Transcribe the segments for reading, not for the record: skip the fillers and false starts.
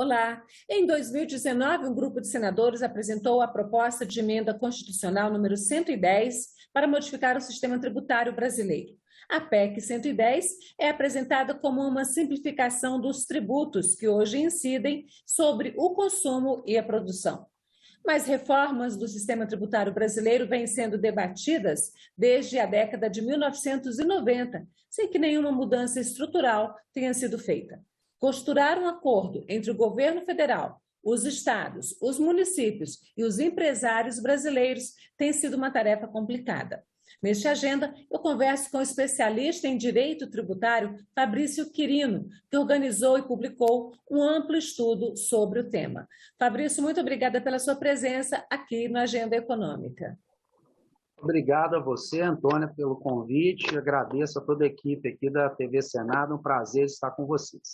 Olá. Em 2019, um grupo de senadores apresentou a proposta de emenda constitucional número 110 para modificar o sistema tributário brasileiro. A PEC 110 é apresentada como uma simplificação dos tributos que hoje incidem sobre o consumo e a produção. Mas reformas do sistema tributário brasileiro vêm sendo debatidas desde a década de 1990, sem que nenhuma mudança estrutural tenha sido feita. Costurar um acordo entre o governo federal, os estados, os municípios e os empresários brasileiros tem sido uma tarefa complicada. Neste agenda, eu converso com o especialista em direito tributário, Fabrício Quirino, que organizou e publicou um amplo estudo sobre o tema. Fabrício, muito obrigada pela sua presença aqui no Agenda Econômica. Obrigado a você, Antônia, pelo convite. Agradeço a toda a equipe aqui da TV Senado. Um prazer estar com vocês.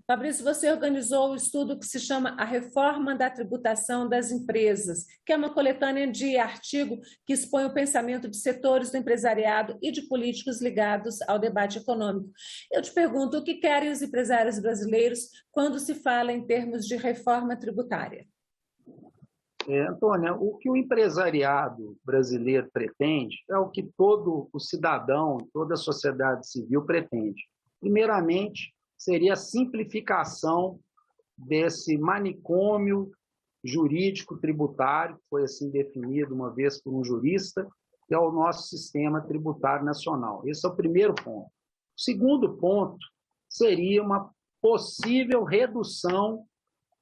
Fabrício, você organizou um estudo que se chama A Reforma da Tributação das Empresas, que é uma coletânea de artigo que expõe o pensamento de setores do empresariado e de políticos ligados ao debate econômico. Eu te pergunto, o que querem os empresários brasileiros quando se fala em termos de reforma tributária? Antônia, o que o empresariado brasileiro pretende é o que todo o cidadão, toda a sociedade civil pretende. Primeiramente, seria a simplificação desse manicômio jurídico tributário, que foi assim definido uma vez por um jurista, que é o nosso sistema tributário nacional. Esse é o primeiro ponto. O segundo ponto seria uma possível redução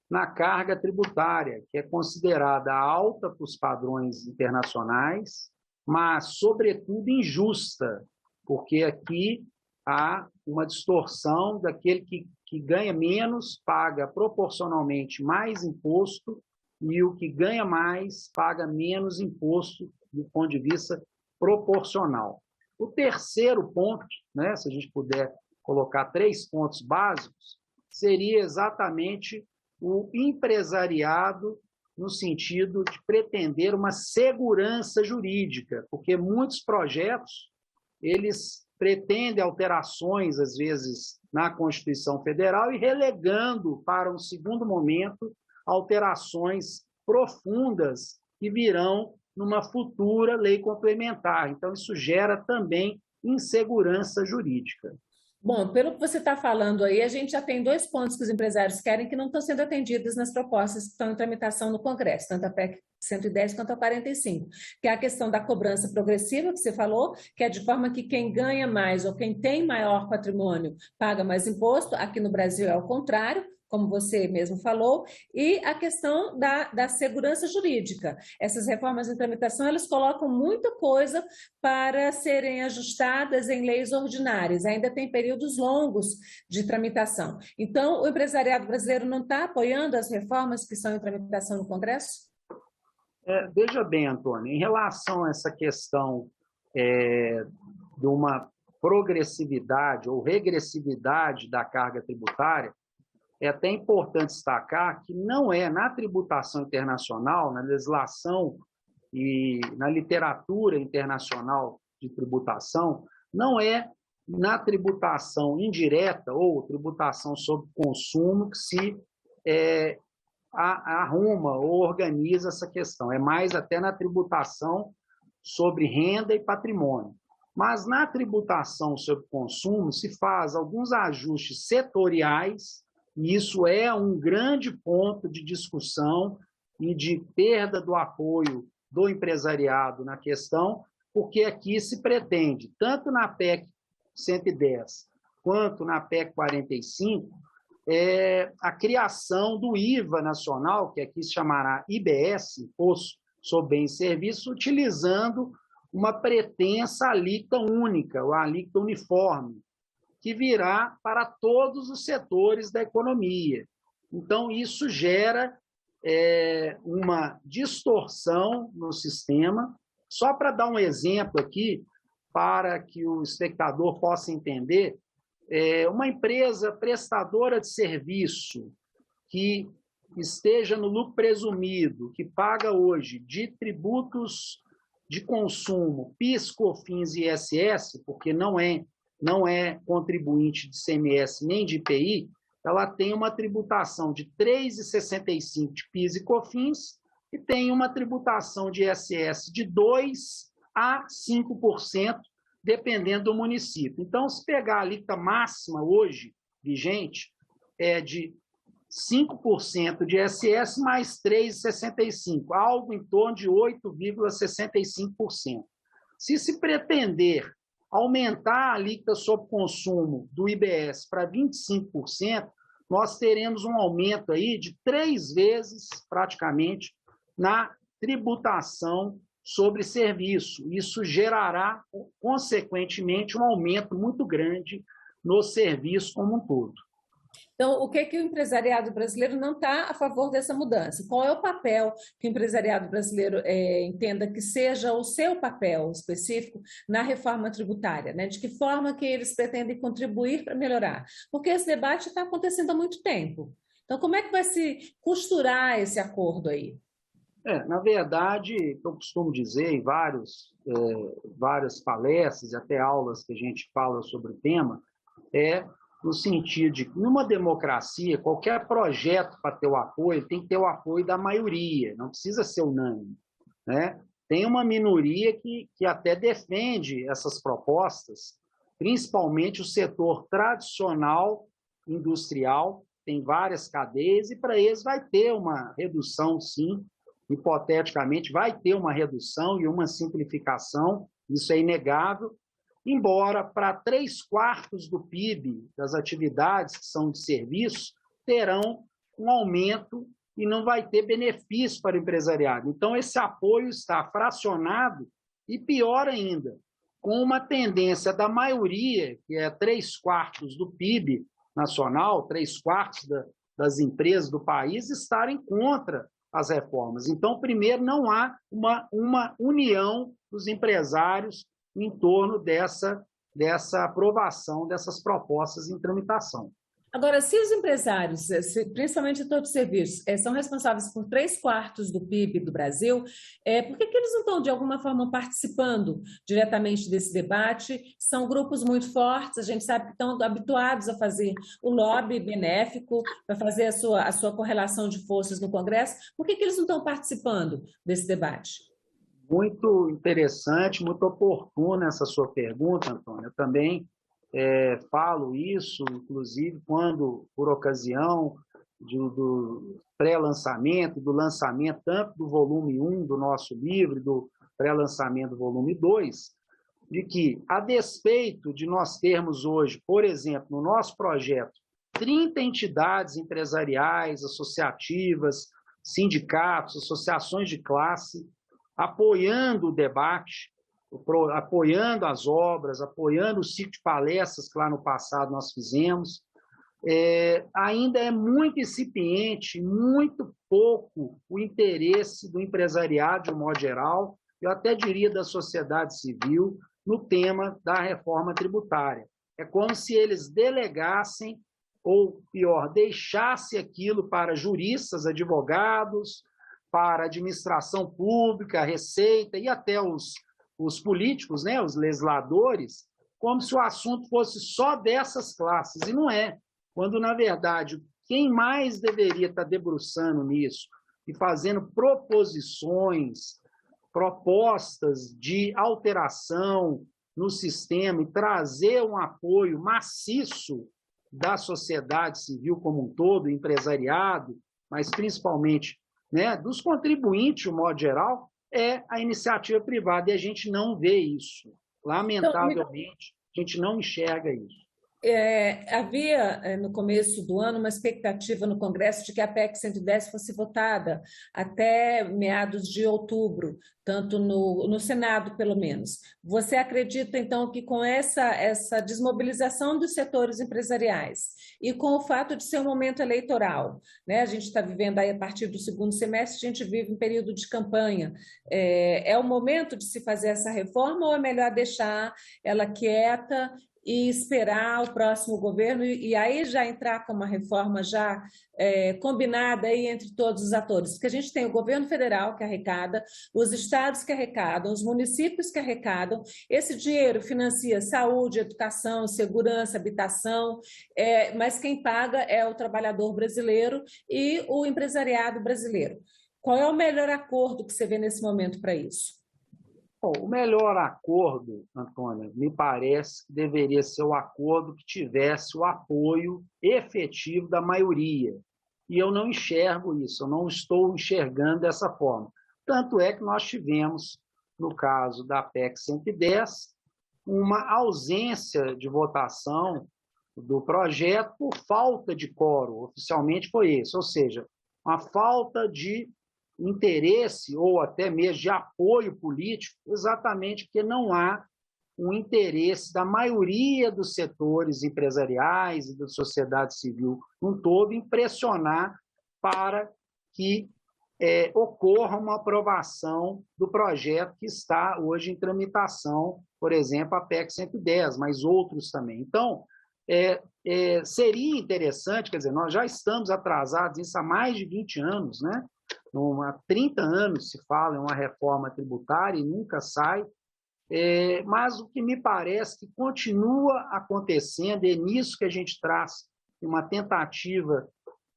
na carga tributária, que é considerada alta para os padrões internacionais, mas, sobretudo, injusta, porque aqui há uma distorção daquele que ganha menos paga proporcionalmente mais imposto e o que ganha mais paga menos imposto do ponto de vista proporcional. O terceiro ponto, né, se a gente puder colocar 3 pontos básicos, seria exatamente o empresariado no sentido de pretender uma segurança jurídica, porque muitos projetos, eles pretendem alterações, às vezes, na Constituição Federal e relegando para um segundo momento alterações profundas que virão numa futura lei complementar. Então, isso gera também insegurança jurídica. Bom, pelo que você está falando aí, a gente já tem 2 pontos que os empresários querem que não estão sendo atendidos nas propostas que estão em tramitação no Congresso, tanto a PEC 110 quanto a 45, que é a questão da cobrança progressiva, que você falou, que é de forma que quem ganha mais ou quem tem maior patrimônio paga mais imposto. Aqui no Brasil é o contrário, como você mesmo falou, e a questão da segurança jurídica. Essas reformas em tramitação, elas colocam muita coisa para serem ajustadas em leis ordinárias, ainda tem períodos longos de tramitação. Então, o empresariado brasileiro não está apoiando as reformas que estão em tramitação no Congresso? Veja bem, Antônio, em relação a essa questão de uma progressividade ou regressividade da carga tributária, é até importante destacar que não é na tributação internacional, na legislação e na literatura internacional de tributação, não é na tributação indireta ou tributação sobre consumo que se arruma ou organiza essa questão. É mais até na tributação sobre renda e patrimônio. Mas na tributação sobre consumo se faz alguns ajustes setoriais, e isso é um grande ponto de discussão e de perda do apoio do empresariado na questão, porque aqui se pretende, tanto na PEC 110 quanto na PEC 45, a criação do IVA nacional, que aqui se chamará IBS, Imposto sobre Bens e Serviços, utilizando uma pretensa alíquota única, ou alíquota uniforme, que virá para todos os setores da economia. Então, isso gera uma distorção no sistema. Só para dar um exemplo aqui, para que o espectador possa entender, uma empresa prestadora de serviço que esteja no lucro presumido, que paga hoje de tributos de consumo, PIS, COFINS e ISS, porque não é contribuinte de ICMS nem de IPI, ela tem uma tributação de 3,65% de PIS e COFINS e tem uma tributação de ISS de 2% a 5%, dependendo do município. Então, se pegar a alíquota máxima hoje, vigente, é de 5% de ISS mais 3,65%, algo em torno de 8,65%. Se pretender aumentar a alíquota sobre consumo do IBS para 25%, nós teremos um aumento aí de 3 vezes, praticamente, na tributação sobre serviço. Isso gerará, consequentemente, um aumento muito grande no serviço como um todo. Então, o que o empresariado brasileiro não está a favor dessa mudança? Qual é o papel que o empresariado brasileiro entenda que seja o seu papel específico na reforma tributária, né? De que forma que eles pretendem contribuir para melhorar? Porque esse debate está acontecendo há muito tempo. Então, como é que vai se costurar esse acordo aí? Na verdade, eu costumo dizer em várias palestras e até aulas que a gente fala sobre o tema, no sentido de que, numa democracia, qualquer projeto para ter o apoio tem que ter o apoio da maioria, não precisa ser unânime, né? Tem uma minoria que até defende essas propostas, principalmente o setor tradicional industrial, tem várias cadeias, e para eles vai ter uma redução, sim, hipoteticamente, vai ter uma redução e uma simplificação, isso é inegável, embora para 3/4 do PIB das atividades que são de serviço terão um aumento e não vai ter benefício para o empresariado. Então, esse apoio está fracionado e, pior ainda, com uma tendência da maioria, que é 3/4 do PIB nacional, 3/4 das empresas do país, estarem contra as reformas. Então, primeiro, não há uma união dos empresários em torno dessa aprovação dessas propostas em tramitação. Agora, se os empresários, principalmente setor de serviços, são responsáveis por 3/4 do PIB do Brasil, por que eles não estão, de alguma forma, participando diretamente desse debate? São grupos muito fortes, a gente sabe que estão habituados a fazer o lobby benéfico, para fazer a sua correlação de forças no Congresso. Por que eles não estão participando desse debate? Muito interessante, muito oportuna essa sua pergunta, Antônio. Eu também falo isso, inclusive, quando, por ocasião do pré-lançamento, do lançamento tanto do volume 1 do nosso livro, do pré-lançamento do volume 2, de que, a despeito de nós termos hoje, por exemplo, no nosso projeto, 30 entidades empresariais, associativas, sindicatos, associações de classe, apoiando o debate, apoiando as obras, apoiando o ciclo de palestras que lá no passado nós fizemos, ainda é muito incipiente, muito pouco o interesse do empresariado, de um modo geral, eu até diria da sociedade civil, no tema da reforma tributária. É como se eles delegassem, ou pior, deixassem aquilo para juristas, advogados, para a administração pública, a Receita e até os políticos, né, os legisladores, como se o assunto fosse só dessas classes, e não é. Quando, na verdade, quem mais deveria estar debruçando nisso e fazendo propostas de alteração no sistema e trazer um apoio maciço da sociedade civil como um todo, empresariado, mas principalmente, né, dos contribuintes, de um modo geral, é a iniciativa privada, e a gente não vê isso. Lamentavelmente, a gente não enxerga isso. Havia, no começo do ano, uma expectativa no Congresso de que a PEC 110 fosse votada até meados de outubro, tanto no Senado, pelo menos. Você acredita, então, que com essa desmobilização dos setores empresariais e com o fato de ser um momento eleitoral, né? A gente está vivendo aí a partir do segundo semestre, a gente vive um período de campanha, é o momento de se fazer essa reforma ou é melhor deixar ela quieta e esperar o próximo governo e aí já entrar com uma reforma já combinada aí entre todos os atores? Porque a gente tem o governo federal que arrecada, os estados que arrecadam, os municípios que arrecadam. Esse dinheiro financia saúde, educação, segurança, habitação, mas quem paga é o trabalhador brasileiro e o empresariado brasileiro. Qual é o melhor acordo que você vê nesse momento para isso? Bom, o melhor acordo, Antônia, me parece que deveria ser o acordo que tivesse o apoio efetivo da maioria. E eu não enxergo isso, eu não estou enxergando dessa forma. Tanto é que nós tivemos, no caso da PEC 110, uma ausência de votação do projeto por falta de quórum. Oficialmente foi isso, ou seja, uma falta de interesse ou até mesmo de apoio político, exatamente porque não há um interesse da maioria dos setores empresariais e da sociedade civil no todo em pressionar para que ocorra uma aprovação do projeto que está hoje em tramitação, por exemplo, a PEC 110, mas outros também. Então, seria interessante, quer dizer, nós já estamos atrasados nisso há mais de 20 anos, né? Há 30 anos se fala em uma reforma tributária e nunca sai, mas o que me parece que continua acontecendo, é nisso que a gente traz uma tentativa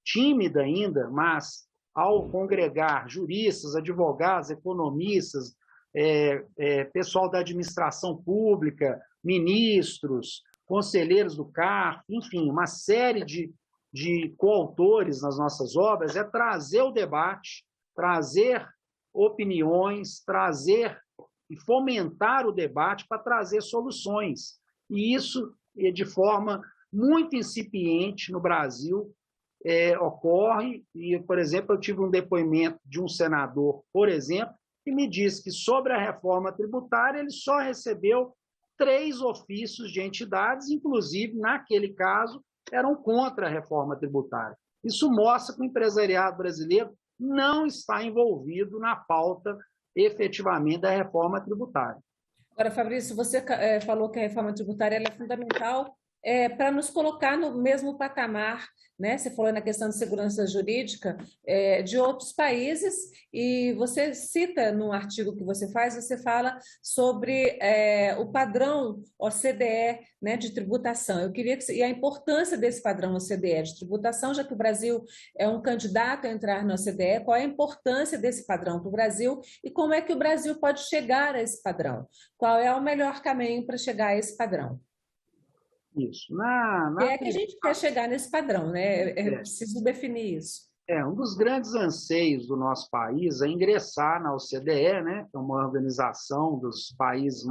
tímida ainda, mas ao congregar juristas, advogados, economistas, pessoal da administração pública, ministros, conselheiros do CARF, enfim, uma série de coautores nas nossas obras, é trazer o debate, trazer opiniões, trazer e fomentar o debate para trazer soluções. E isso, de forma muito incipiente no Brasil, ocorre. E, por exemplo, eu tive um depoimento de um senador, por exemplo, que me disse que sobre a reforma tributária ele só recebeu 3 ofícios de entidades, inclusive, naquele caso, eram contra a reforma tributária. Isso mostra que o empresariado brasileiro não está envolvido na pauta, efetivamente, da reforma tributária. Agora, Fabrício, você falou que a reforma tributária é fundamental para nos colocar no mesmo patamar, né? Você falou na questão de segurança jurídica de outros países, e você cita no artigo que você faz, você fala sobre o padrão OCDE, né, de tributação. Eu queria e a importância desse padrão OCDE de tributação, já que o Brasil é um candidato a entrar na OCDE, qual é a importância desse padrão para o Brasil e como é que o Brasil pode chegar a esse padrão? Qual é o melhor caminho para chegar a esse padrão? Isso. É que a gente quer chegar nesse padrão, né? É preciso definir isso. Um dos grandes anseios do nosso país é ingressar na OCDE, né? Que é uma organização dos países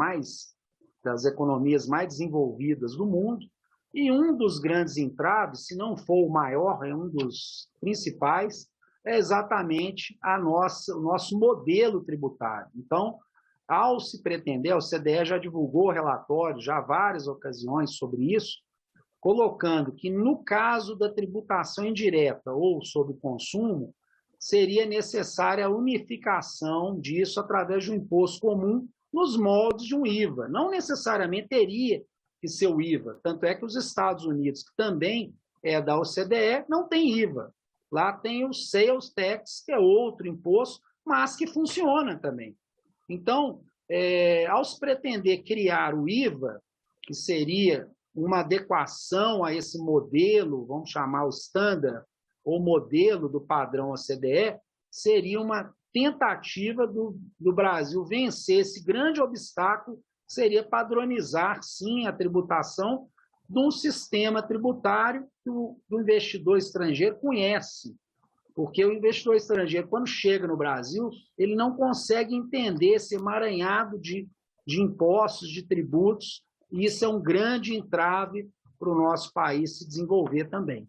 das economias mais desenvolvidas do mundo, e um dos grandes entraves, se não for o maior, é um dos principais, é exatamente o nosso modelo tributário. Então, ao se pretender, a OCDE já divulgou relatórios, já várias ocasiões sobre isso, colocando que, no caso da tributação indireta ou sobre consumo, seria necessária a unificação disso através de um imposto comum nos moldes de um IVA. Não necessariamente teria que ser o IVA, tanto é que os Estados Unidos, que também é da OCDE, não tem IVA. Lá tem o Sales Tax, que é outro imposto, mas que funciona também. Então, ao se pretender criar o IVA, que seria uma adequação a esse modelo, vamos chamar o standard, ou modelo do padrão OCDE, seria uma tentativa do Brasil vencer esse grande obstáculo, que seria padronizar, sim, a tributação de um sistema tributário que o investidor estrangeiro conhece. Porque o investidor estrangeiro, quando chega no Brasil, ele não consegue entender esse emaranhado de impostos, de tributos, e isso é um grande entrave para o nosso país se desenvolver também.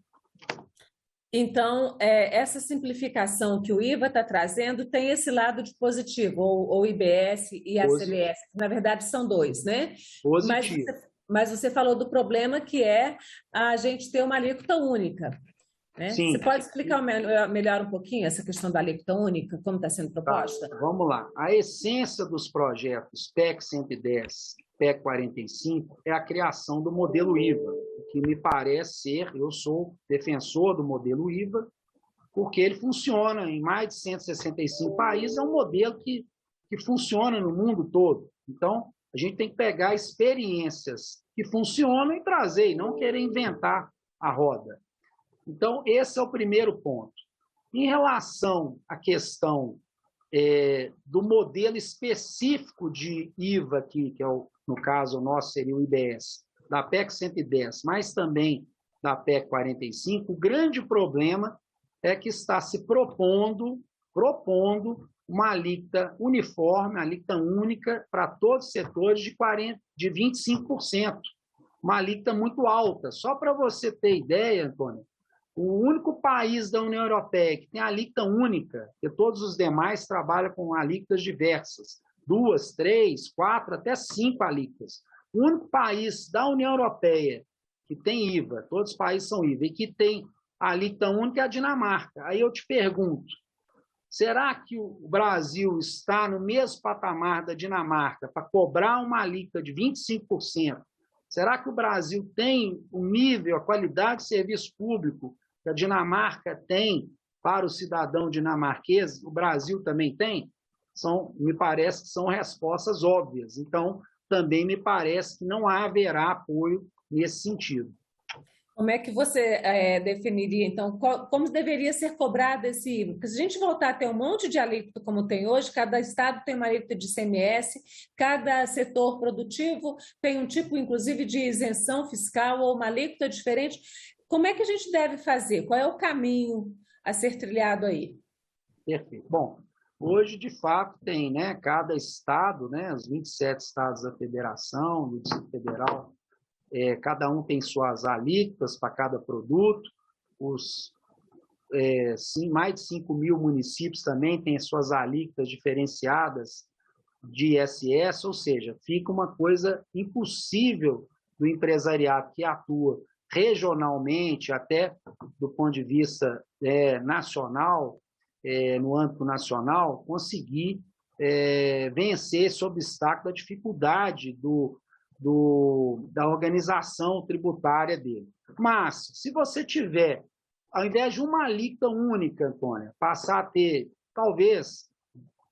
Então, essa simplificação que o IVA está trazendo tem esse lado de positivo, ou o IBS e a CBS, na verdade são 2, né? Positivo. Mas você falou do problema que é a gente ter uma alíquota única. Né? Você pode explicar melhor um pouquinho essa questão da alíquota única, como está sendo proposta? Vamos lá. A essência dos projetos PEC 110 PEC 45 é a criação do modelo IVA, que me parece ser, eu sou defensor do modelo IVA, porque ele funciona em mais de 165 países, é um modelo que funciona no mundo todo. Então, a gente tem que pegar experiências que funcionam e trazer, e não querer inventar a roda. Então, esse é o primeiro ponto. Em relação à questão do modelo específico de IVA aqui, que é no caso o nosso seria o IBS, da PEC 110, mas também da PEC 45, o grande problema é que está se propondo uma alíquota uniforme, uma alíquota única para todos os setores de 25%, uma alíquota muito alta. Só para você ter ideia, Antônio, o único país da União Europeia que tem alíquota única, que todos os demais trabalham com alíquotas diversas, 2, 3, 4, até 5 alíquotas. O único país da União Europeia que tem IVA, todos os países são IVA, e que tem alíquota única é a Dinamarca. Aí eu te pergunto, será que o Brasil está no mesmo patamar da Dinamarca para cobrar uma alíquota de 25%? Será que o Brasil tem o nível, a qualidade de serviço público que a Dinamarca tem para o cidadão dinamarquês? O Brasil também tem? Me parece que são respostas óbvias. Então, também me parece que não haverá apoio nesse sentido. Como é que você definiria, então, como deveria ser cobrado esse IVA? Porque se a gente voltar a ter um monte de alíquota como tem hoje, cada estado tem uma alíquota de ICMS, cada setor produtivo tem um tipo, inclusive, de isenção fiscal ou uma alíquota diferente. Como é que a gente deve fazer? Qual é o caminho a ser trilhado aí? Perfeito. Bom, hoje, de fato, tem, né, cada estado, né, os 27 estados da federação, do Distrito Federal, cada um tem suas alíquotas para cada produto, mais de 5 mil municípios também têm suas alíquotas diferenciadas de ISS, ou seja, fica uma coisa impossível do empresariado que atua regionalmente, até do ponto de vista nacional, no âmbito nacional, conseguir vencer esse obstáculo da dificuldade da organização tributária dele. Mas, se você tiver, ao invés de uma alíquota única, Antônia, passar a ter, talvez,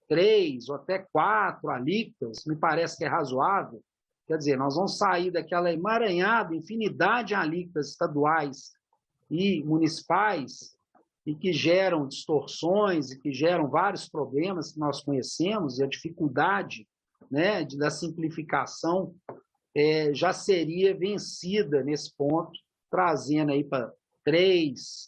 3 ou até 4 alíquotas, me parece que é razoável. Quer dizer, nós vamos sair daquela emaranhada infinidade de alíquotas estaduais e municipais e que geram distorções e que geram vários problemas que nós conhecemos, e a dificuldade, né, da simplificação já seria vencida nesse ponto, trazendo aí para 3,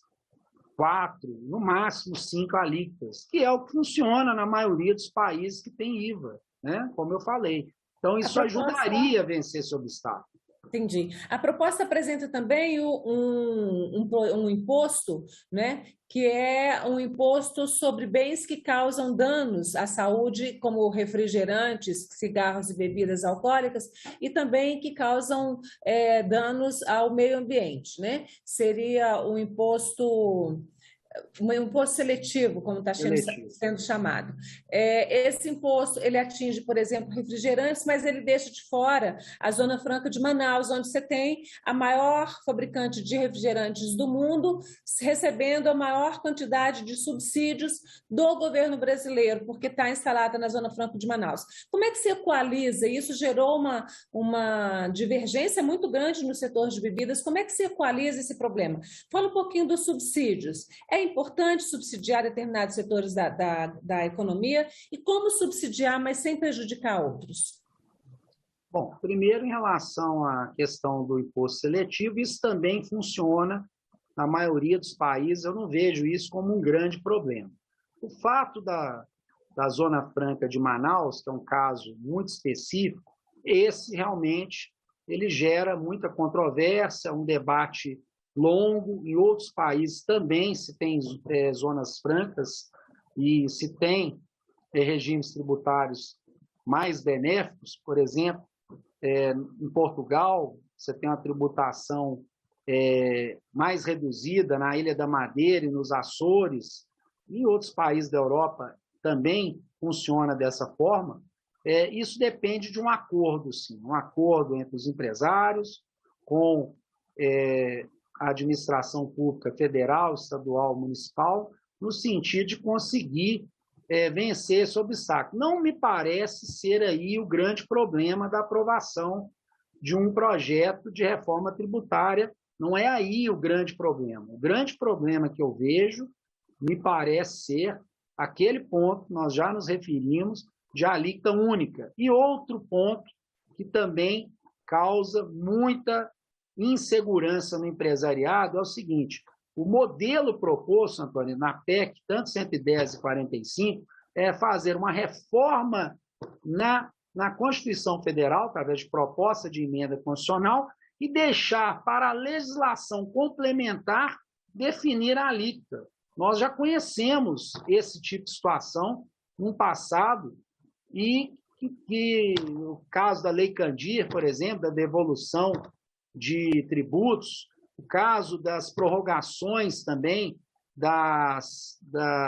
4, no máximo 5 alíquotas, que é o que funciona na maioria dos países que tem IVA, né? Como eu falei. Então, isso ajudaria a vencer esse obstáculo. Entendi. A proposta apresenta também um imposto, né, que é um imposto sobre bens que causam danos à saúde, como refrigerantes, cigarros e bebidas alcoólicas, e também que causam danos ao meio ambiente, né? Seria um imposto seletivo, como está sendo chamado. Esse imposto, ele atinge, por exemplo, refrigerantes, mas ele deixa de fora a Zona Franca de Manaus, onde você tem a maior fabricante de refrigerantes do mundo, recebendo a maior quantidade de subsídios do governo brasileiro, porque está instalada na Zona Franca de Manaus. Como é que se equaliza? Isso gerou uma divergência muito grande no setor de bebidas. Como é que se equaliza esse problema? Fala um pouquinho dos subsídios. É importante subsidiar determinados setores da economia e como subsidiar, mas sem prejudicar outros? Bom, primeiro, em relação à questão do imposto seletivo, isso também funciona na maioria dos países, eu não vejo isso como um grande problema. O fato da Zona Franca de Manaus, que é um caso muito específico, esse realmente ele gera muita controvérsia, um debate longo. Em outros países também se tem zonas francas e se tem regimes tributários mais benéficos. Por exemplo, em Portugal, você tem uma tributação mais reduzida na Ilha da Madeira e nos Açores. Em outros países da Europa também funciona dessa forma. Isso depende de um acordo, sim, um acordo entre os empresários, com a administração pública federal, estadual, municipal, no sentido de conseguir vencer esse obstáculo. Não me parece ser aí o grande problema da aprovação de um projeto de reforma tributária, não é aí o grande problema. O grande problema que eu vejo, me parece ser aquele ponto que nós já nos referimos, de alíquota única. E outro ponto que também causa muita insegurança no empresariado é o seguinte: o modelo proposto, Antônio, na PEC, tanto 110 e 45, é fazer uma reforma na Constituição Federal, através de proposta de emenda constitucional, e deixar para a legislação complementar definir a alíquota. Nós já conhecemos esse tipo de situação no passado, e que o caso da Lei Candir, por exemplo, da devolução de tributos, o caso das prorrogações também das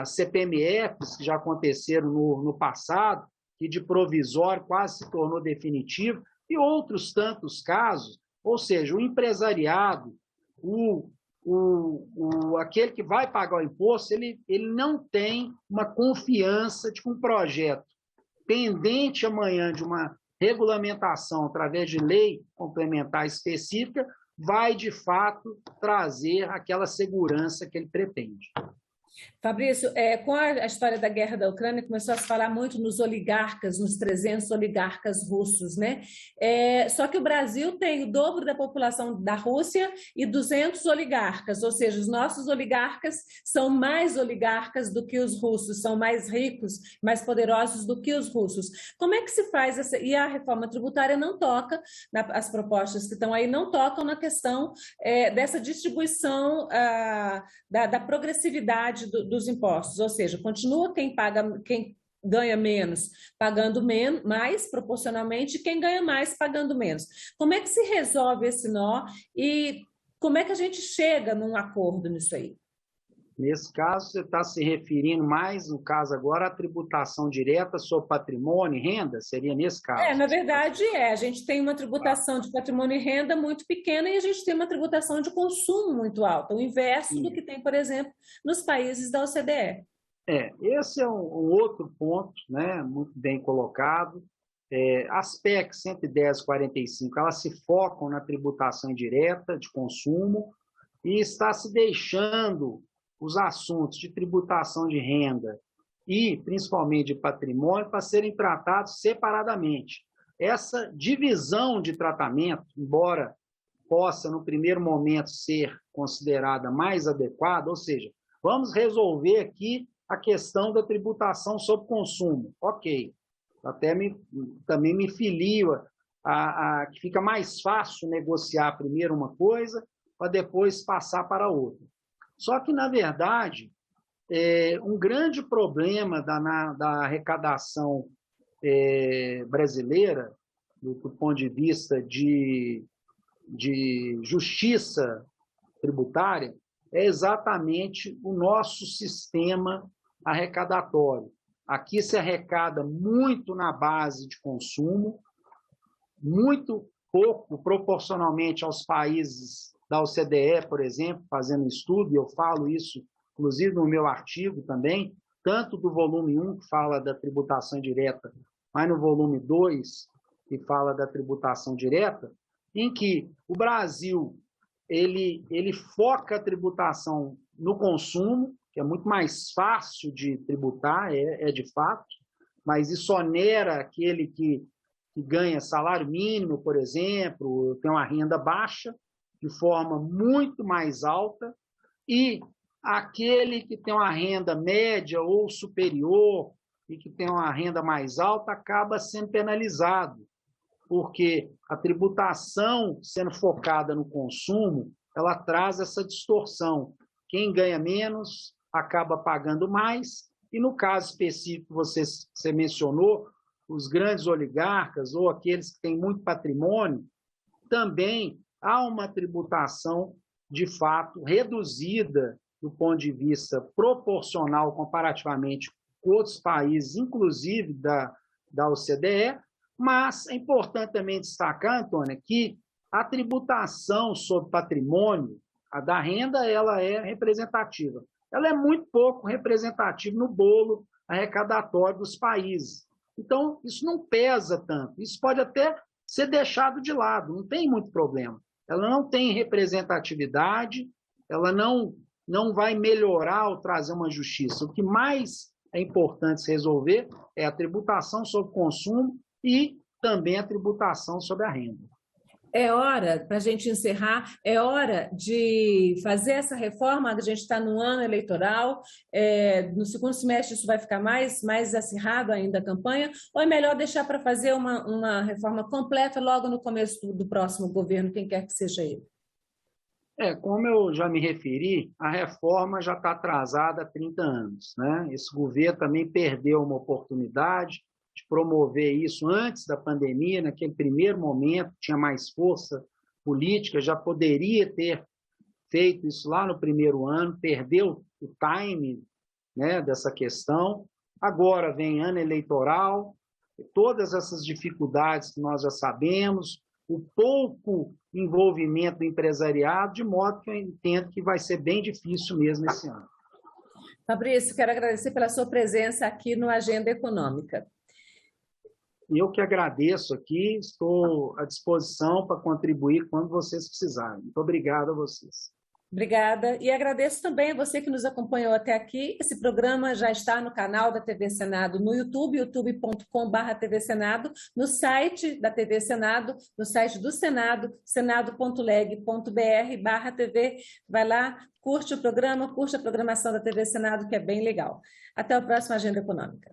CPMFs, que já aconteceram no passado, que de provisório quase se tornou definitivo, e outros tantos casos. Ou seja, o empresariado, aquele que vai pagar o imposto, ele não tem uma confiança de que um projeto pendente amanhã de uma regulamentação através de lei complementar específica vai, de fato, trazer aquela segurança que ele pretende. Fabrício, com a história da guerra da Ucrânia, começou a se falar muito nos oligarcas, nos 300 oligarcas russos, né? Só que o Brasil tem o dobro da população da Rússia e 200 oligarcas, ou seja, os nossos oligarcas são mais oligarcas do que os russos, são mais ricos, mais poderosos do que os russos. Como é que se faz essa... E a reforma tributária não toca, as propostas que estão aí não tocam na questão dessa distribuição da progressividade dos impostos, ou seja, continua quem ganha menos pagando mais proporcionalmente, e quem ganha mais pagando menos. Como é que se resolve esse nó e como é que a gente chega num acordo nisso aí? Nesse caso, você está se referindo mais, no caso agora, à tributação direta sobre patrimônio e renda? Seria nesse caso? Na verdade, a gente tem uma tributação de patrimônio e renda muito pequena e a gente tem uma tributação de consumo muito alta, o inverso do que tem, por exemplo, nos países da OCDE. Esse é um outro ponto, né, muito bem colocado. As PEC 110 e 45, elas se focam na tributação indireta de consumo e está se deixando os assuntos de tributação de renda e, principalmente, de patrimônio, para serem tratados separadamente. Essa divisão de tratamento, embora possa, no primeiro momento, ser considerada mais adequada, ou seja, vamos resolver aqui a questão da tributação sobre consumo. Ok, também me filio que fica mais fácil negociar primeiro uma coisa para depois passar para outra. Só que, na verdade, um grande problema da arrecadação brasileira, do ponto de vista de justiça tributária, é exatamente o nosso sistema arrecadatório. Aqui se arrecada muito na base de consumo, muito pouco proporcionalmente aos países da OCDE, por exemplo, fazendo estudo, e eu falo isso, inclusive, no meu artigo também, tanto do volume 1, que fala da tributação direta, mas no volume 2, que fala da tributação direta, em que o Brasil ele foca a tributação no consumo, que é muito mais fácil de tributar, de fato, mas isso onera aquele que ganha salário mínimo, por exemplo, tem uma renda baixa, de forma muito mais alta, e aquele que tem uma renda média ou superior e que tem uma renda mais alta acaba sendo penalizado, porque a tributação sendo focada no consumo, ela traz essa distorção. Quem ganha menos acaba pagando mais, e no caso específico que você mencionou, os grandes oligarcas ou aqueles que têm muito patrimônio, também há uma tributação, de fato, reduzida do ponto de vista proporcional comparativamente com outros países, inclusive da OCDE, mas é importante também destacar, Antônia, que a tributação sobre patrimônio, a da renda, ela é representativa. Ela é muito pouco representativa no bolo arrecadatório dos países. Então, isso não pesa tanto. Isso pode até ser deixado de lado, não tem muito problema. Ela não tem representatividade, ela não vai melhorar ou trazer uma justiça. O que mais é importante se resolver é a tributação sobre o consumo e também a tributação sobre a renda. É hora, para a gente encerrar, é hora de fazer essa reforma. A gente está no ano eleitoral, no segundo semestre isso vai ficar mais acirrado ainda a campanha, ou é melhor deixar para fazer uma reforma completa logo no começo do próximo governo, quem quer que seja ele? Como eu já me referi, a reforma já está atrasada há 30 anos, né? Esse governo também perdeu uma oportunidade de promover isso antes da pandemia, naquele primeiro momento, tinha mais força política, já poderia ter feito isso lá no primeiro ano, perdeu o time, né, dessa questão. Agora vem ano eleitoral, todas essas dificuldades que nós já sabemos, o pouco envolvimento do empresariado, de modo que eu entendo que vai ser bem difícil mesmo esse ano. Fabrício, quero agradecer pela sua presença aqui no Agenda Econômica. Eu que agradeço aqui, estou à disposição para contribuir quando vocês precisarem. Muito obrigado a vocês. Obrigada. E agradeço também a você que nos acompanhou até aqui. Esse programa já está no canal da TV Senado no YouTube, youtube.com/TV Senado, no site da TV Senado, no site do Senado, senado.leg.br/TV. Vai lá, curte o programa, curte a programação da TV Senado, que é bem legal. Até o próximo Agenda Econômica.